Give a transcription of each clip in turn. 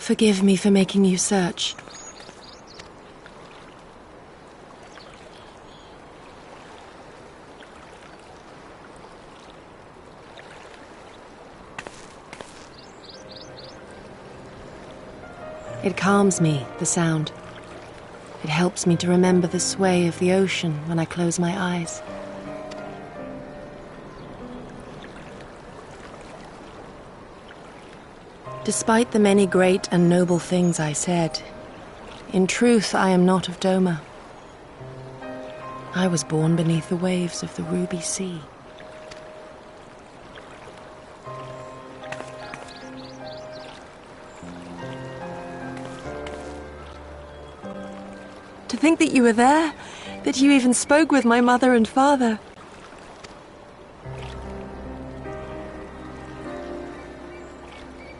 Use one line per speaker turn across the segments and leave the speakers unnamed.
Forgive me for making you search. It calms me, the sound. It helps me to remember the sway of the ocean when I close my eyes. Despite the many great and noble things I said, in truth I am not of Doma. I was born beneath the waves of the Ruby Sea. To think that you were there, that you even spoke with my mother and father.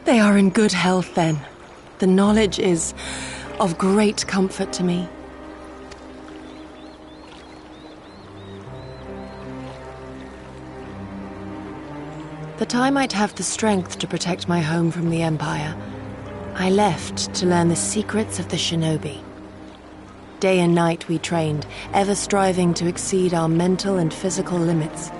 They are in good health, then. The knowledge is of great comfort to me. That I might have the strength to protect my home from the Empire, I left to learn the secrets of the shinobi. Day and night we trained, ever striving to exceed our mental and physical limits.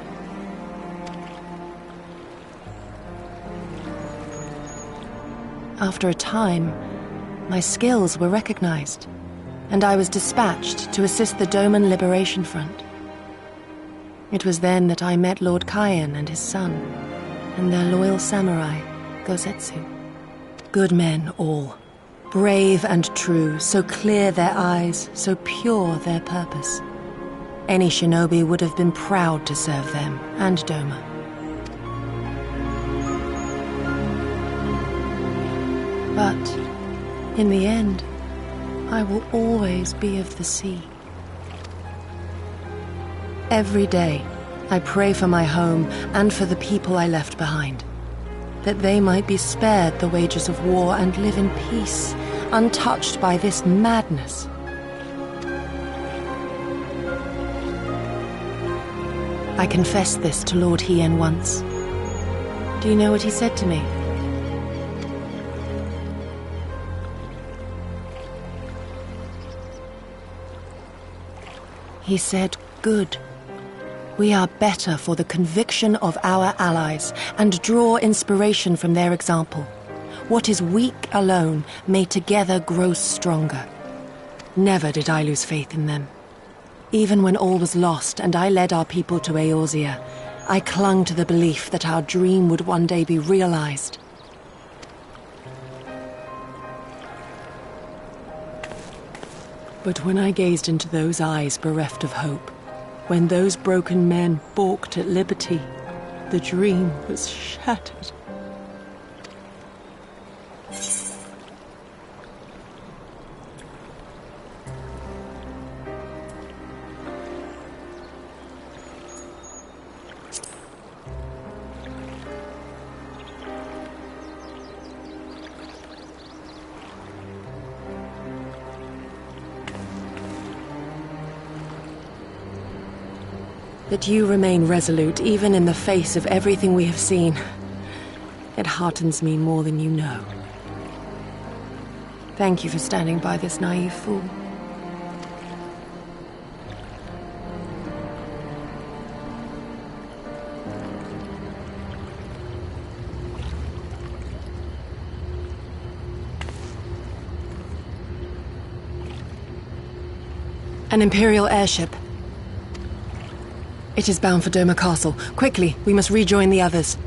After a time, my skills were recognized, and I was dispatched to assist the Doman Liberation Front. It was then that I met Lord Kayan and his son, and their loyal samurai, Gosetsu. Good men all. Brave and true, so clear their eyes, so pure their purpose. Any shinobi would have been proud to serve them and Doma. But, in the end, I will always be of the sea. Every day, I pray for my home and for the people I left behind, that they might be spared the wages of war and live in peace, untouched by this madness. I confessed this to Lord Hien once. Do you know what he said to me? He said, "Good. We are better for the conviction of our allies and draw inspiration from their example. What is weak alone may together grow stronger." Never did I lose faith in them. Even when all was lost and I led our people to Eorzea, I clung to the belief that our dream would one day be realized. But when I gazed into those eyes bereft of hope, when those broken men balked at liberty, the dream was shattered. That you remain resolute even in the face of everything we have seen. It heartens me more than you know. Thank you for standing by this naive fool. An Imperial airship. It is bound for Doma Castle. Quickly, we must rejoin the others.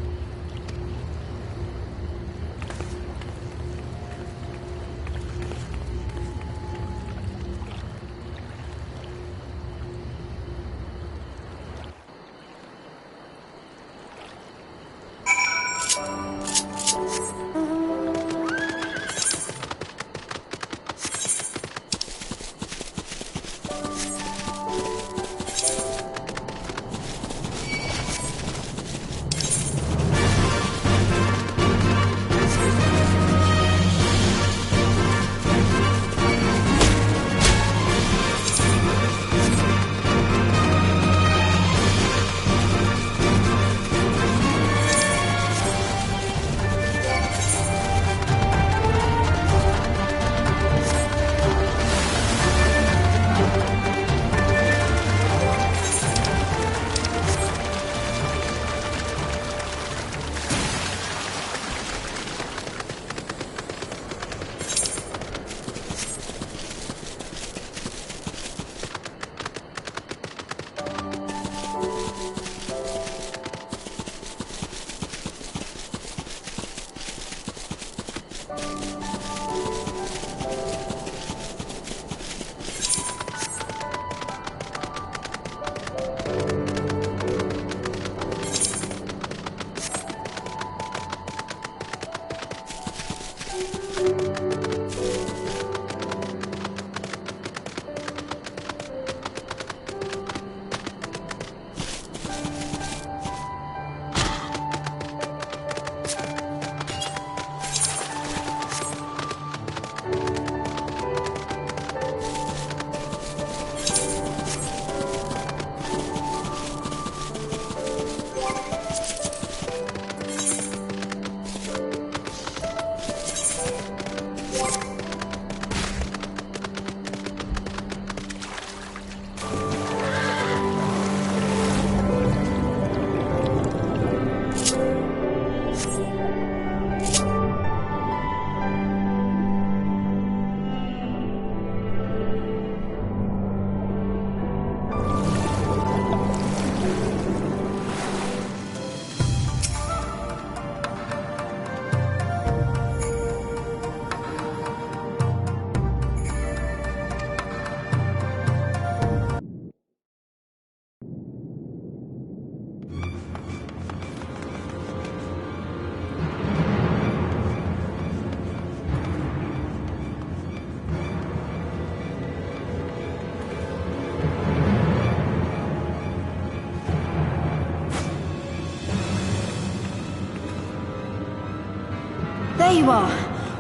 you are!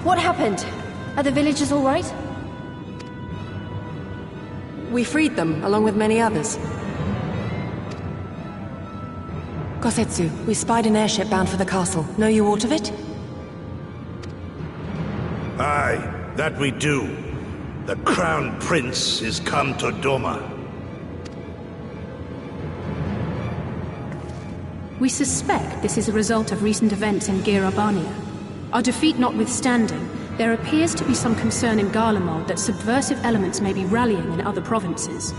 What happened? Are the villagers all right?
We freed them, along with many others. Kosetsu, we spied an airship bound for the castle. Know you aught of it?
Aye, that we do. The Crown Prince is come to Doma.
We suspect this is a result of recent events in Girabania. Our defeat notwithstanding, there appears to be some concern in Garlemald that subversive elements may be rallying in other provinces.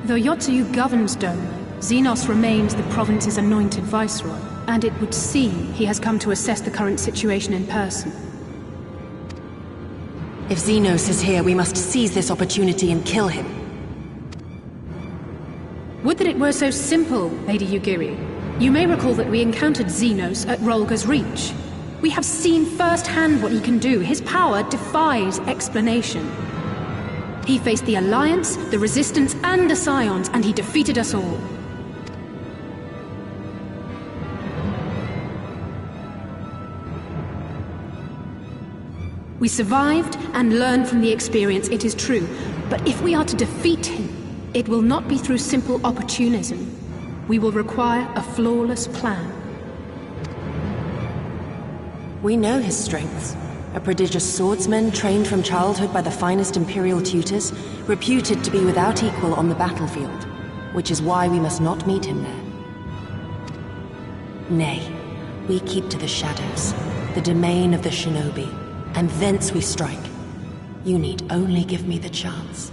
Though Yotsuyu governs Doma, Xenos remains the province's anointed viceroy, and it would seem he has come to assess the current situation in person.
If Xenos is here, we must seize this opportunity and kill him.
Would that it were so simple, Lady Yugiri. You may recall that we encountered Xenos at Rolga's Reach. We have seen firsthand what he can do. His power defies explanation. He faced the Alliance, the Resistance, and the Scions, and he defeated us all. We survived and learned from the experience, it is true. But if we are to defeat him, it will not be through simple opportunism. We will require a flawless plan.
We know his strengths. A prodigious swordsman trained from childhood by the finest Imperial tutors, reputed to be without equal on the battlefield, which is why we must not meet him there. Nay, we keep to the shadows, the domain of the shinobi, and thence we strike. You need only give me the chance.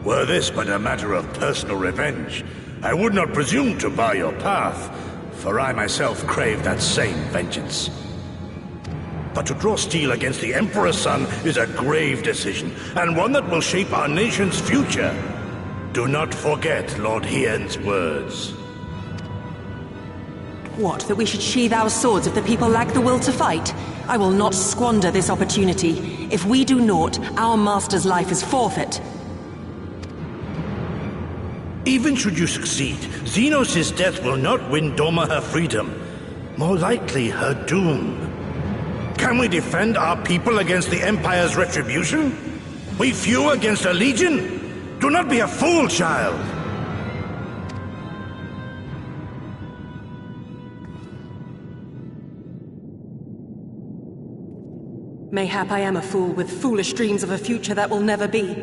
Were this but a matter of personal revenge, I would not presume to bar your path, for I myself crave that same vengeance. But to draw steel against the Emperor's son is a grave decision, and one that will shape our nation's future. Do not forget Lord Hien's words.
What, that we should sheathe our swords if the people lack the will to fight? I will not squander this opportunity. If we do naught, our master's life is forfeit.
Even should you succeed, Xenos' death will not win Doma her freedom. More likely, her doom. Can we defend our people against the Empire's retribution? We few against a legion? Do not be a fool, child!
Mayhap I am a fool with foolish dreams of a future that will never be.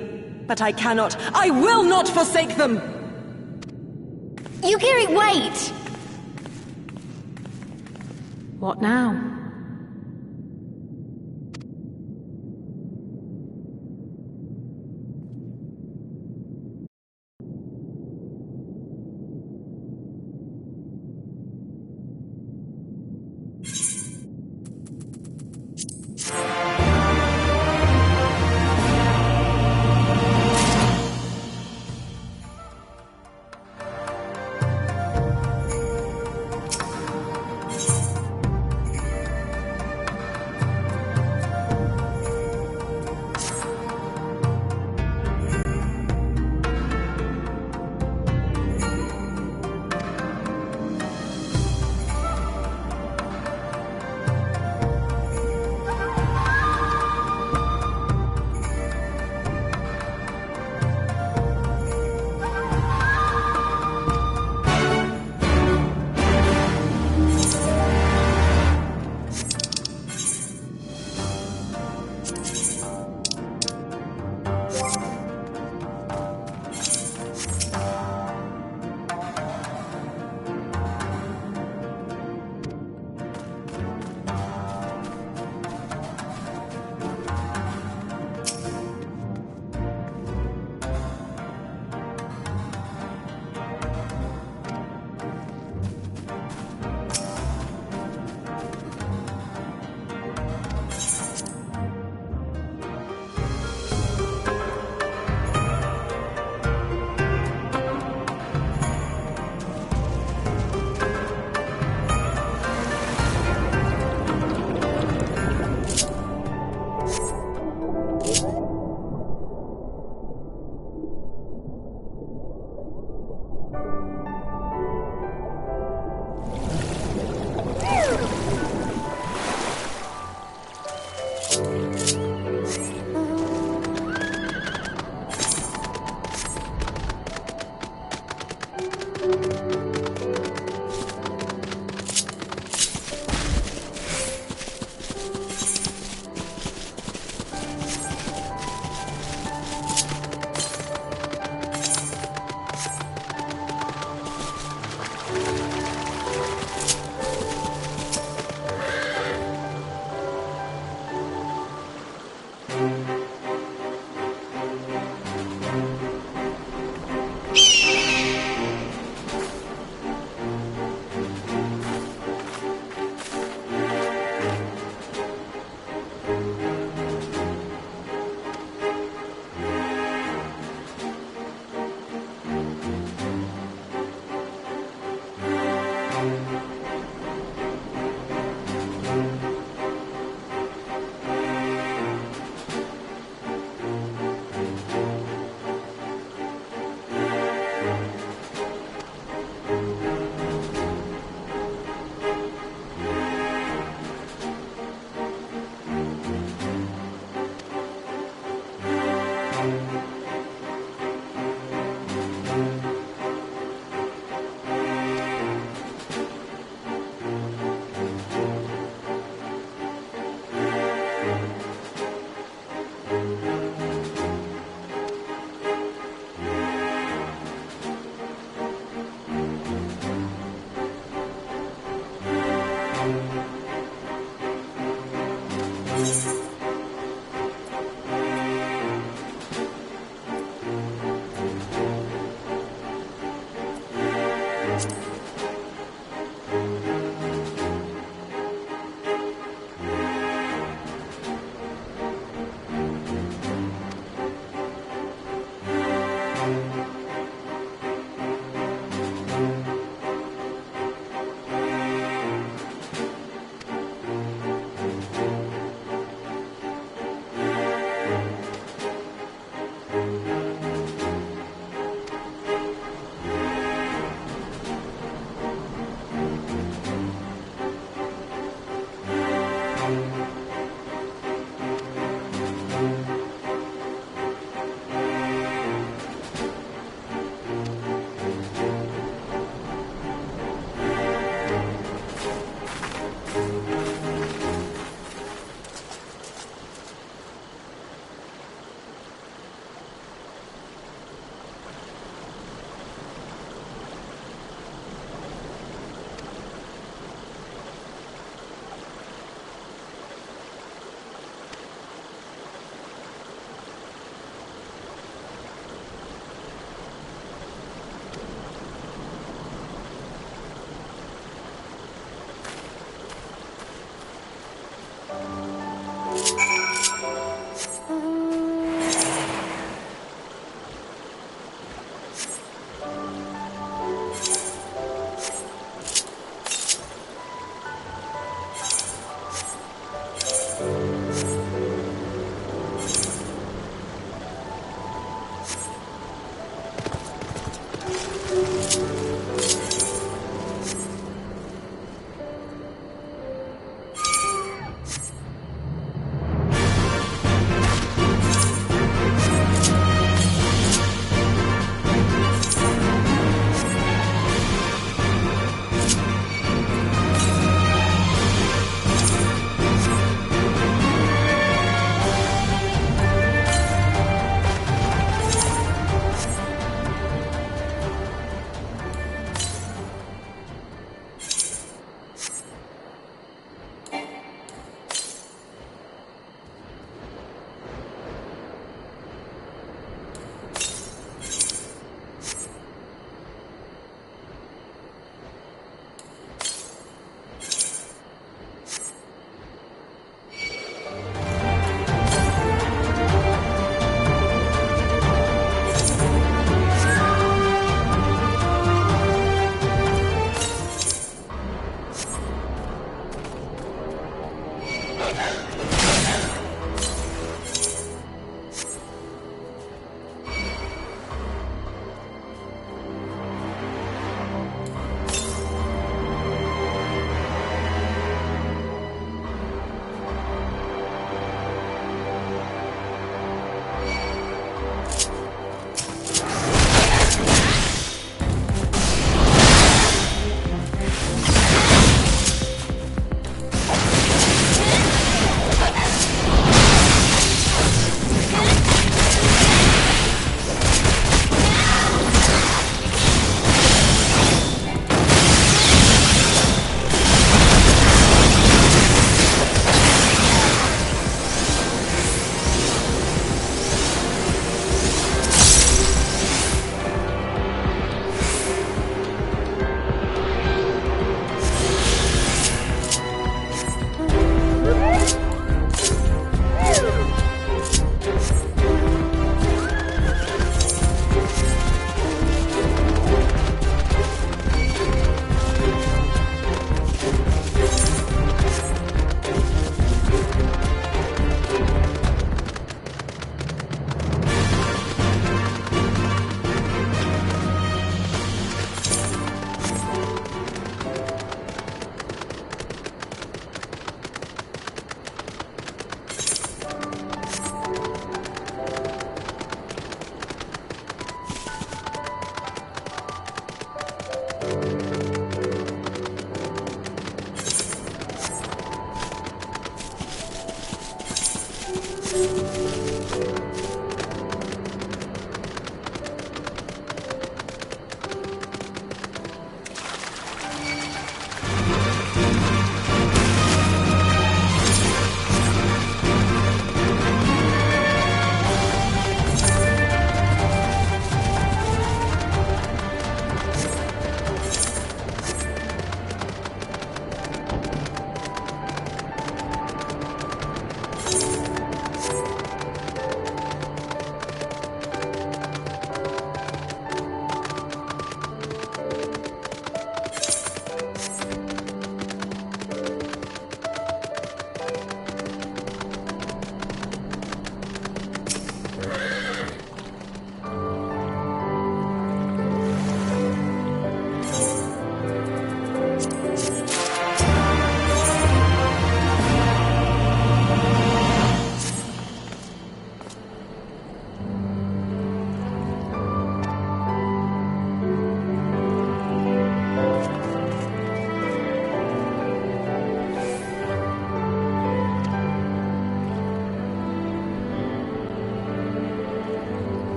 But I cannot, I will not forsake them!
Yugiri, wait!
What now?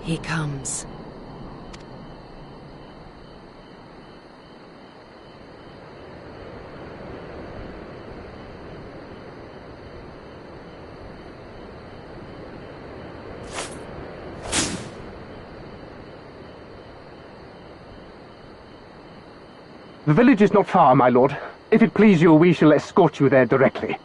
He comes.
The village is not far, my lord. If it please you, we shall escort you there directly.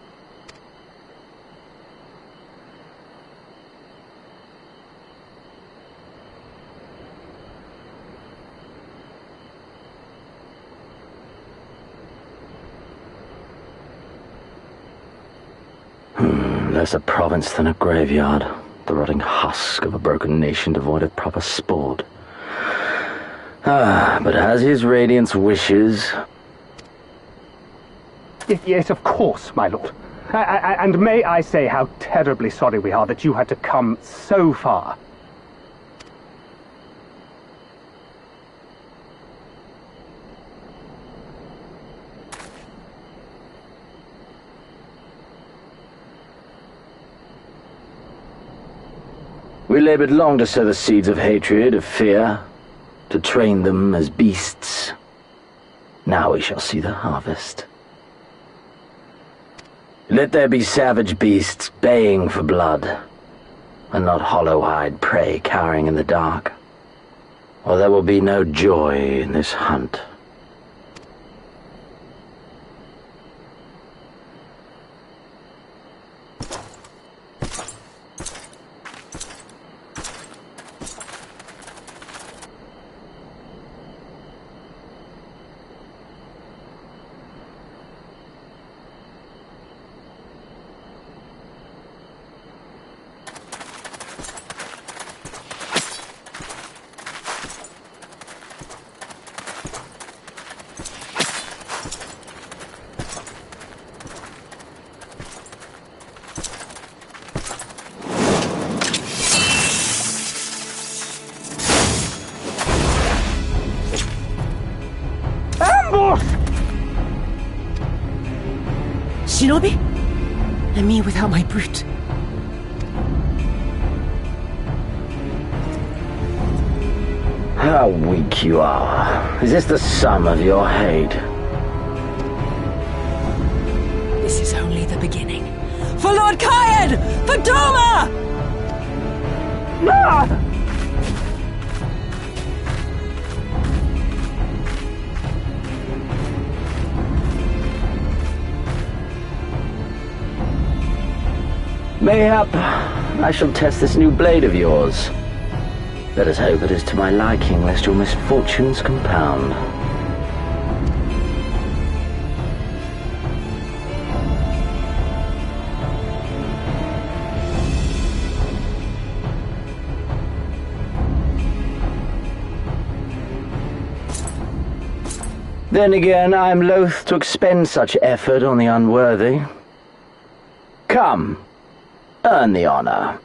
Less a province than a graveyard. The rotting husk of a broken nation devoid of proper sport. But as his radiance wishes...
Yes, of course, my lord. And may I say how terribly sorry we are that you had to come so far.
We labored long to sow the seeds of hatred, of fear, to train them as beasts. Now we shall see the harvest. Let there be savage beasts baying for blood, and not hollow-eyed prey cowering in the dark, or there will be no joy in this hunt.
Shinobi? And me without my brute.
How weak you are. Is this the sum of your hate?
This is only the beginning. For Lord Kyan! For Doma!
Ah! Mayhap I shall test this new blade of yours. Let us hope it is to my liking, lest your misfortunes compound. Then again, I am loath to expend such effort on the unworthy. Come. Earn the honor.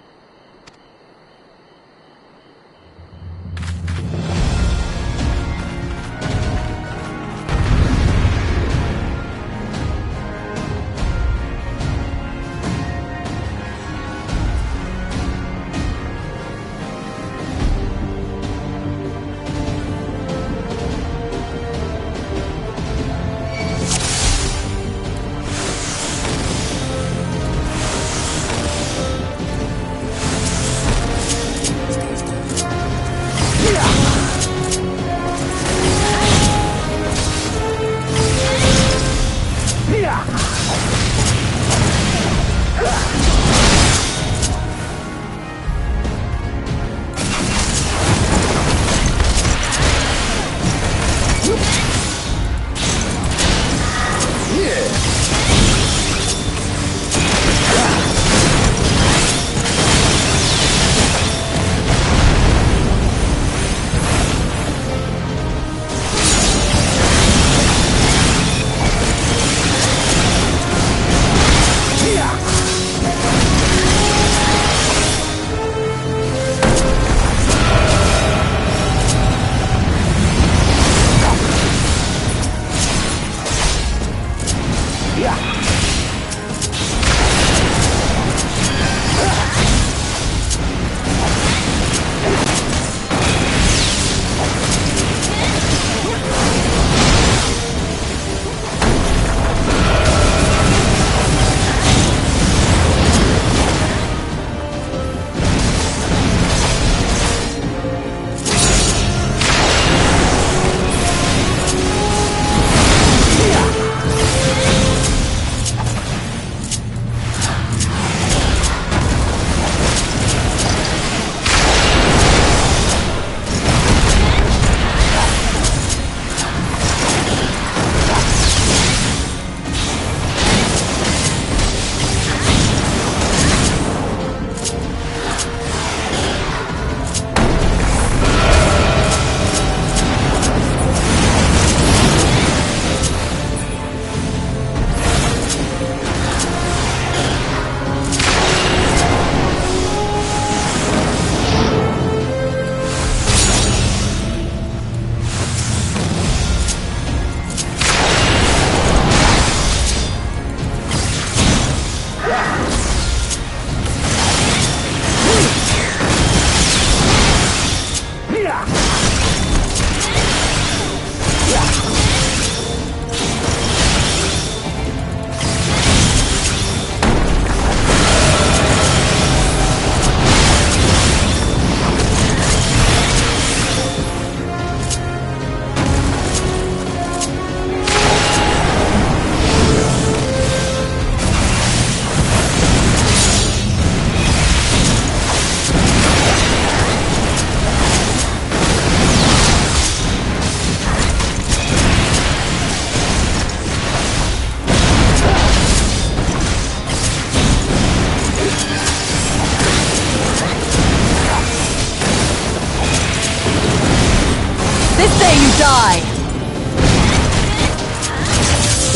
Die!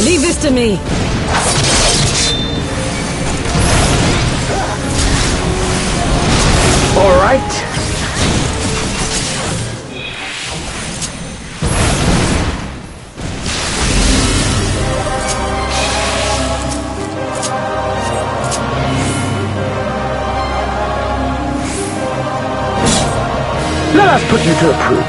Leave this to me!
All right. Let us put you to the proof.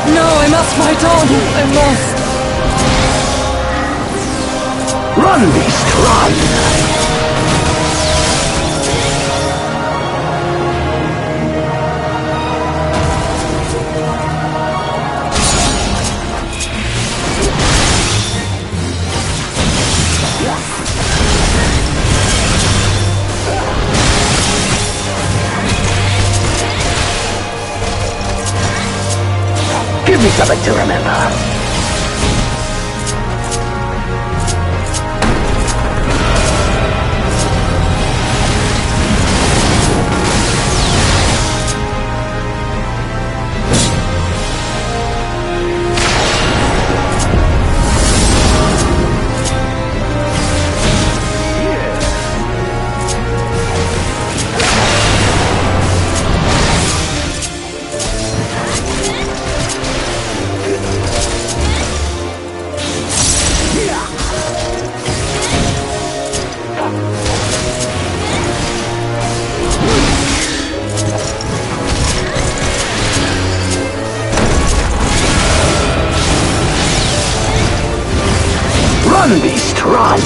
No, I must fight on! I must!
Run, beast, run! Give me something to remember. Run, beast, run!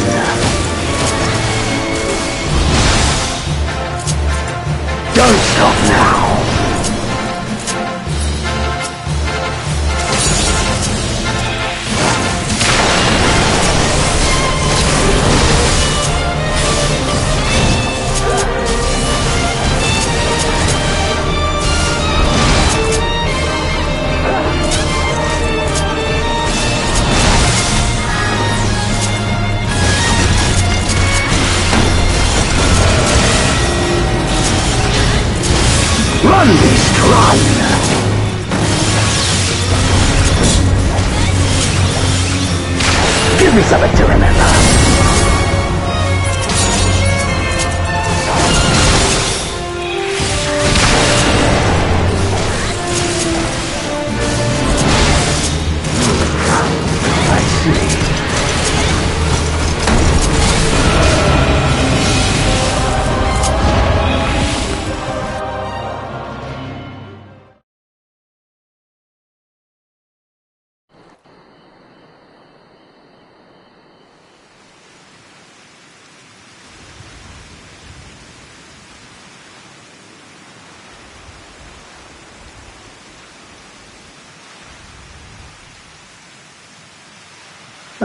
Don't stop now! Run, beast, run! Give me something to remember. I see.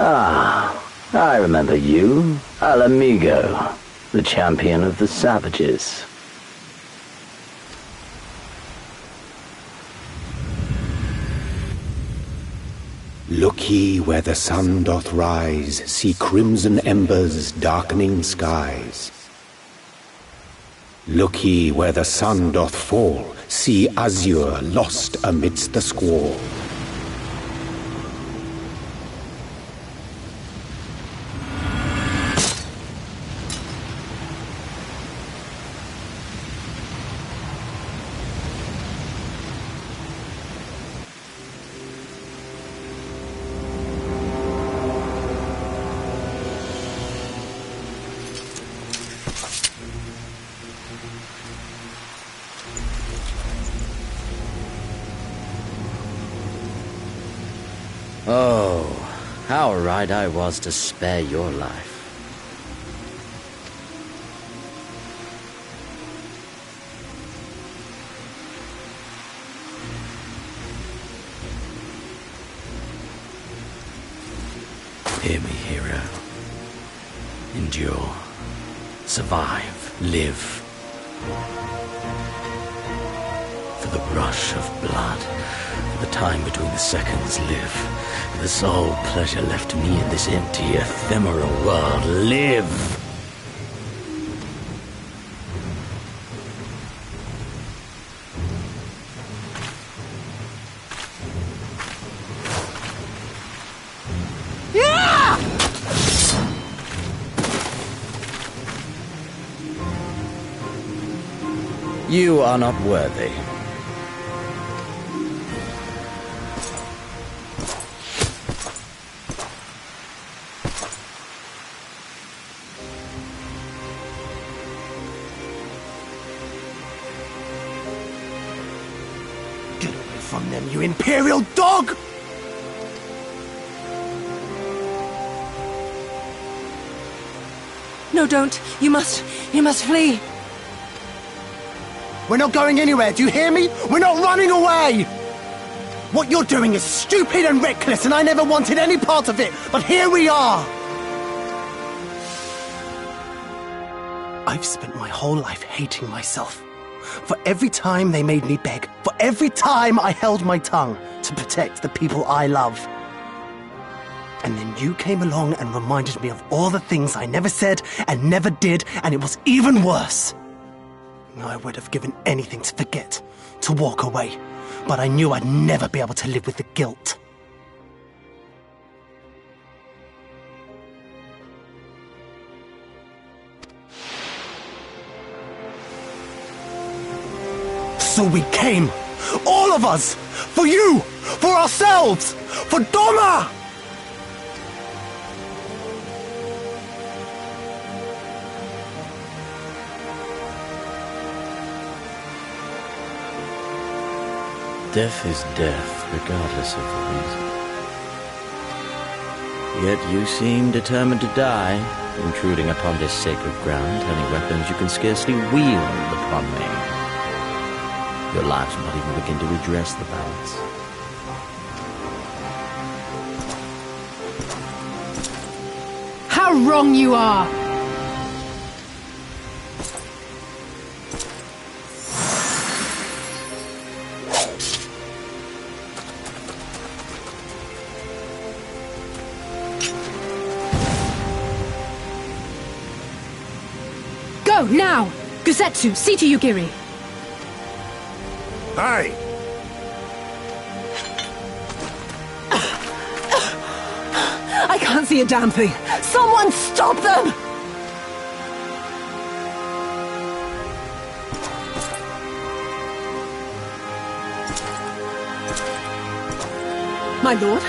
Ah, I remember you, Al Amigo, the champion of the savages.
Look ye where the sun doth rise, see crimson embers darkening skies. Look ye where the sun doth fall, see azure lost amidst the squall.
Oh, how right I was to spare your life. Hear me, hero. Endure. Survive. Live. For the rush of blood. For the time between the seconds live. For the sole pleasure left me in this empty, ephemeral world live. You are not worthy.
Get away from them, you Imperial dog!
No, don't. You must flee.
We're not going anywhere, do you hear me? We're not running away! What you're doing is stupid and reckless, and I never wanted any part of it, but here we are! I've spent my whole life hating myself. For every time they made me beg, for every time I held my tongue to protect the people I love. And then you came along and reminded me of all the things I never said and never did, and it was even worse. I would have given anything to forget, to walk away, but I knew I'd never be able to live with the guilt. So we came, all of us, for you, for ourselves, for Doma!
Death is death, regardless of the reason. Yet you seem determined to die, intruding upon this sacred ground, turning weapons you can scarcely wield upon me. Your lives will not even begin to redress the balance.
How wrong you are! Go, now! Guzetsu, see to Yugiri!
Aye!
I can't see a damn thing. Someone stop them! My lord?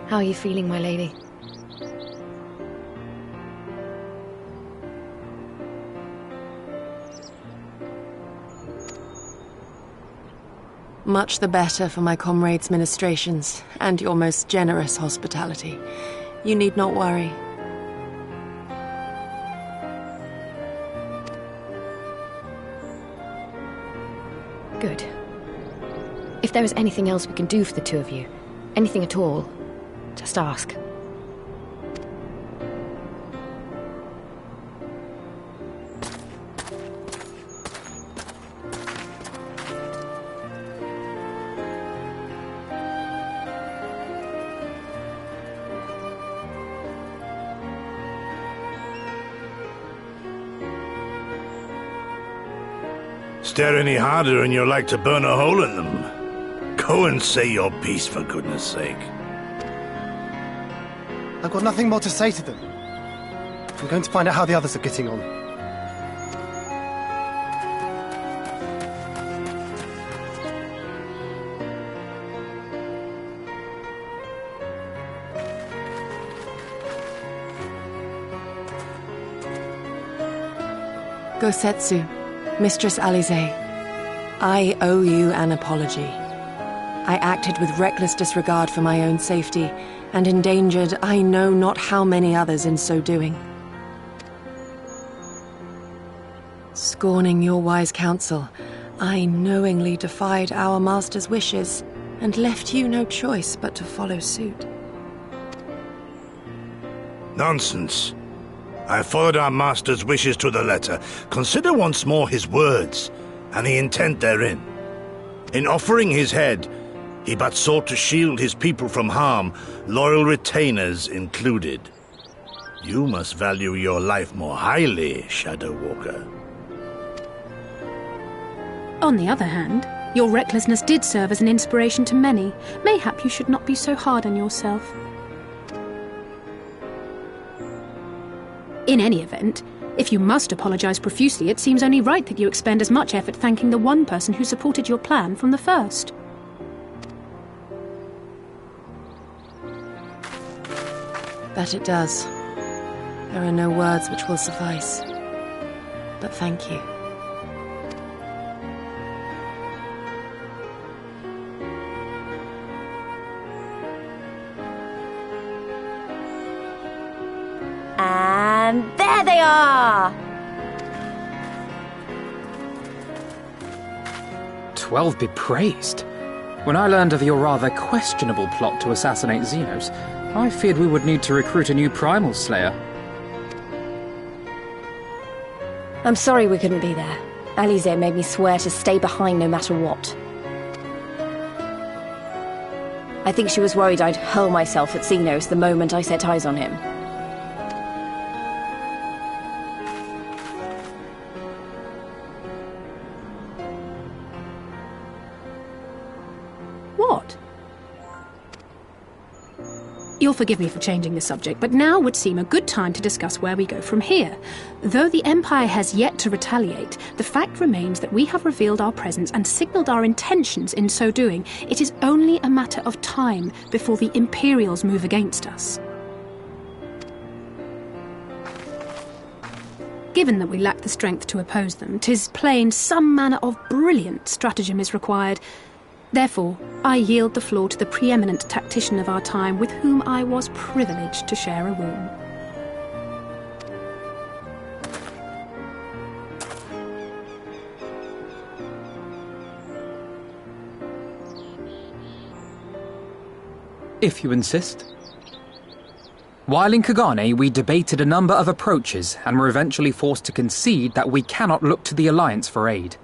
How are you feeling, my lady?
Much the better for my comrades' ministrations, and your most generous hospitality. You need not worry.
Good. If there is anything else we can do for the two of you, anything at all, just ask.
Stare any harder and you're like to burn a hole in them. Go and say your piece, for goodness sake.
I've got nothing more to say to them. I'm going to find out how the others are getting on.
Gosetsu, Mistress Alize, I owe you an apology. I acted with reckless disregard for my own safety, and endangered I know not how many others in so doing. Scorning your wise counsel, I knowingly defied our master's wishes, and left you no choice but to follow suit.
Nonsense. I followed our master's wishes to the letter. Consider once more his words, and the intent therein. In offering his head, he but sought to shield his people from harm, loyal retainers included. You must value your life more highly, Shadow Walker.
On the other hand, your recklessness did serve as an inspiration to many. Mayhap you should not be so hard on yourself. In any event, if you must apologize profusely, it seems only right that you expend as much effort thanking the one person who supported your plan from the first.
That it does. There are no words which will suffice. But thank you.
And there they are!
12 be praised. When I learned of your rather questionable plot to assassinate Xenos, I feared we would need to recruit a new Primal Slayer.
I'm sorry we couldn't be there. Alize made me swear to stay behind no matter what. I think she was worried I'd hurl myself at Xenos the moment I set eyes on him.
What? You'll forgive me for changing the subject, but now would seem a good time to discuss where we go from here. Though the Empire has yet to retaliate, the fact remains that we have revealed our presence and signalled our intentions in so doing. It is only a matter of time before the Imperials move against us. Given that we lack the strength to oppose them, 'tis plain some manner of brilliant stratagem is required. Therefore, I yield the floor to the preeminent tactician of our time with whom I was privileged to share a room.
If you insist. While in Kagane, we debated a number of approaches and were eventually forced to concede that we cannot look to the Alliance for aid.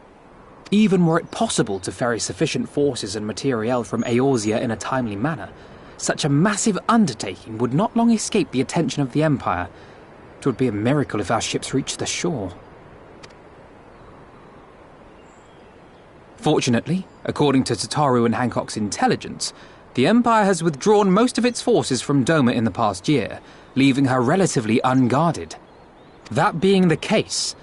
Even were it possible to ferry sufficient forces and materiel from Eorzea in a timely manner, such a massive undertaking would not long escape the attention of the Empire. It would be a miracle if our ships reached the shore. Fortunately, according to Tataru and Hancock's intelligence, the Empire has withdrawn most of its forces from Doma in the past year, leaving her relatively unguarded. That being the case,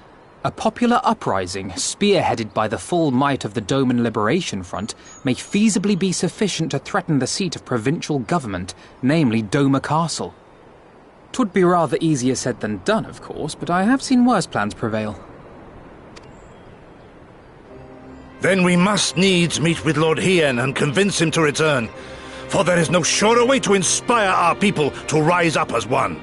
A popular uprising, spearheaded by the full might of the Doman Liberation Front, may feasibly be sufficient to threaten the seat of provincial government, namely Doma Castle. 'Twould be rather easier said than done, of course, but I have seen worse plans prevail.
Then we must needs meet with Lord Hien and convince him to return, for there is no surer way to inspire our people to rise up as one.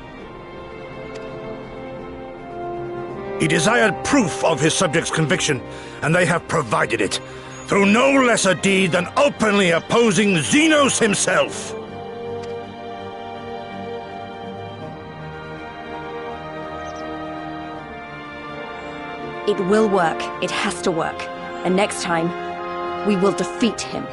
He desired proof of his subjects' conviction, and they have provided it, through no less a deed than openly opposing Xenos himself.
It will work. It has to work. And next time, we will defeat him.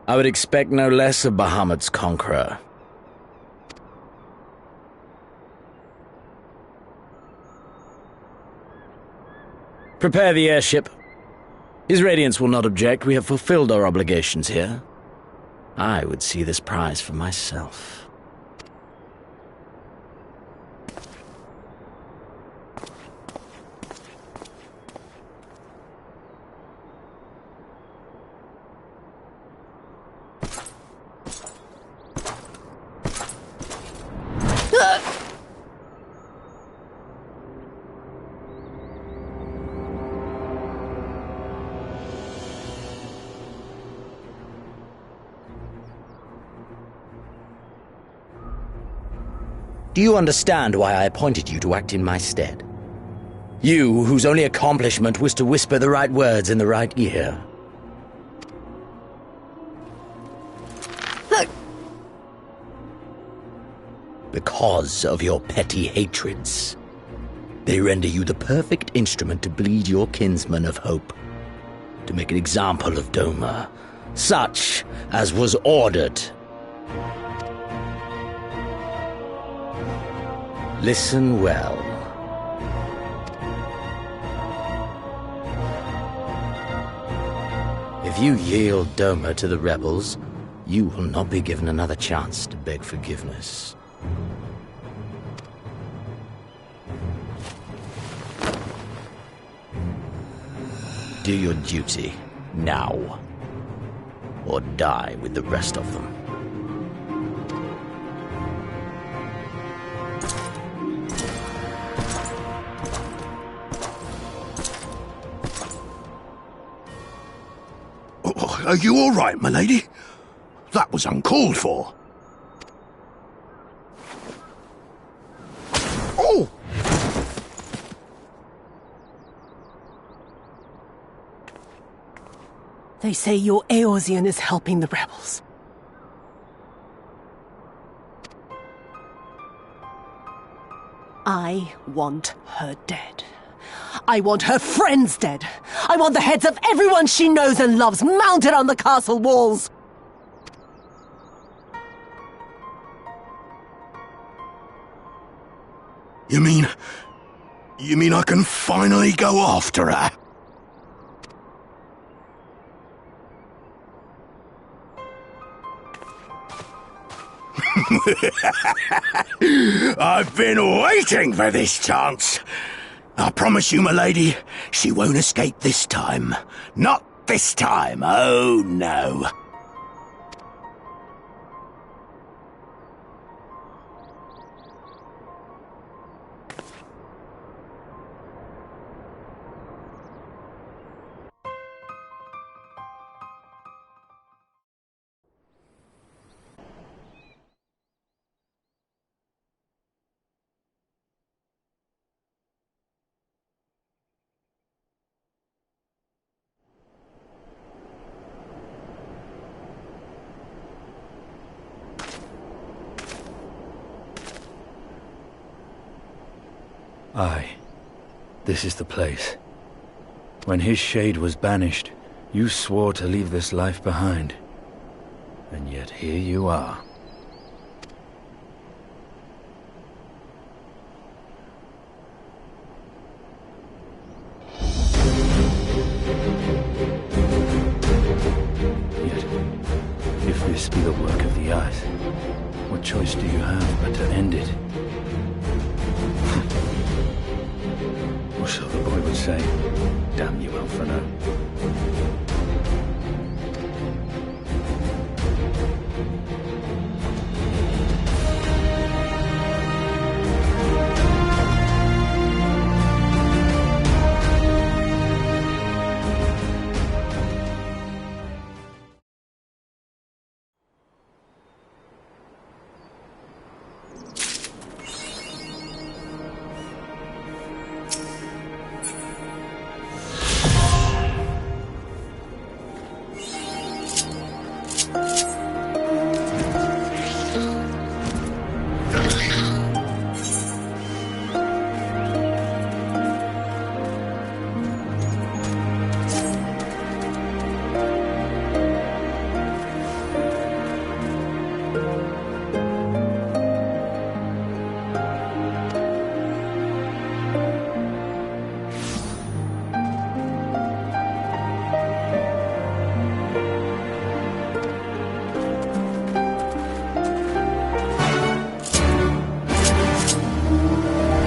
I would expect no less of Bahamut's conqueror. Prepare the airship. His Radiance will not object. We have fulfilled our obligations here. I would see this prize for myself. Do you understand why I appointed you to act in my stead? You, whose only accomplishment was to whisper the right words in the right ear. Because of your petty hatreds, they render you the perfect instrument to bleed your kinsman of hope, to make an example of Doma, such as was ordered. Listen well. If you yield Doma to the rebels, you will not be given another chance to beg forgiveness. Do your duty now, or die with the rest of them.
Are you all right, my lady? That was uncalled for. Oh!
They say your Eorzean is helping the rebels. I want her dead. I want her friends dead. I want the heads of everyone she knows and loves mounted on the castle walls.
You mean I can finally go after her? I've been waiting for this chance. I promise you, my lady, she won't escape this time. Not this time, oh no.
Aye, this is the place. When his shade was banished, you swore to leave this life behind. And yet here you are. Yet, if this be the work of the Eyes, what choice do you have but to end it? Or so the boy would say. Damn you, Alphino.